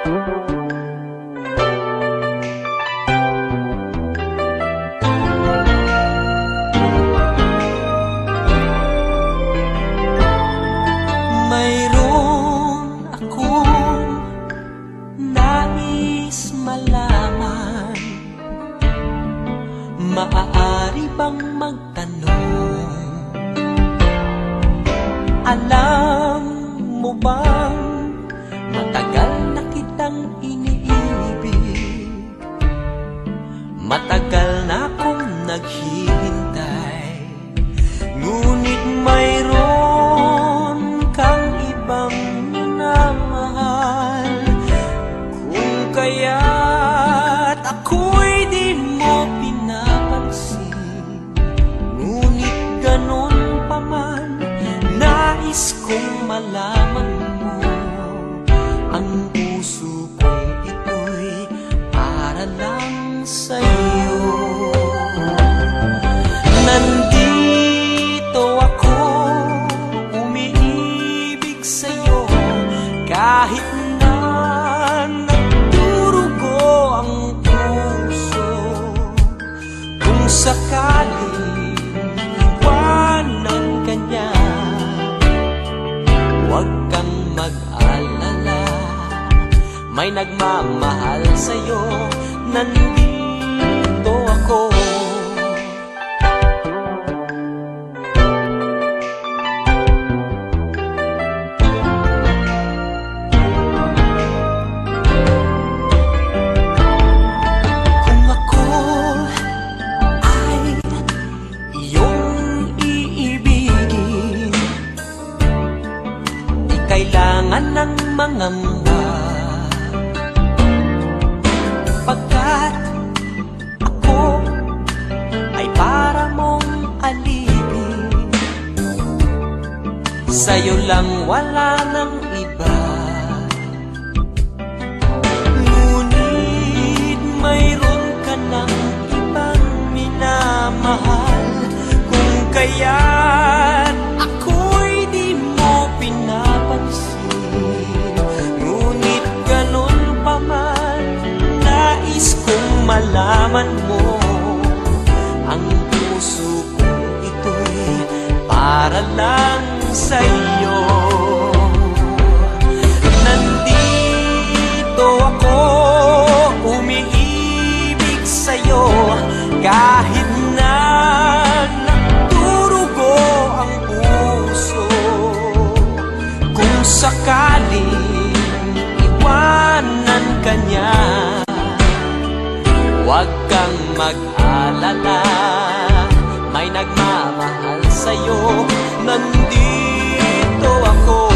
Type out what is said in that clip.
Mayroon akong nais malaman, maaari bang magtanong? Alam mo bang matagal na kitang iniibig? Matagal na akong naghihintay, ngunit mayroon kang ibang minamahal. Kung kaya't ako'y di mo pinapansin, ngunit ganon pa man, nais kong malaman mo, ang puso kong ito'y para lang sa'yo. Nandito ako, umiibig sa'yo, kahit na nagdurugo ang puso. Kung sakaling iwanan ka niya, huwag kang mag-alala, may nagmamahal sa'yo. Nandito ako. Kung ako ay iyong iibigin, di kailangan ng mangamba, pagkat ako ay para mong alipin. Sa'yo lang, wala nang iba. Ngunit mayroon ka ng ibang minamahal. Kung kaya't ako'y di mo pinapansin, ngunit ganon pa man, nais kong malaman mo, ang puso kong ito'y para lang sa'yo. Nandito ako, umiibig sa'yo, kahit na nagdurugo ang puso. Kung sakaling iwanan ka niya, huwag kang mag-alala, may nagmamahal sa'yo. Nandito ako.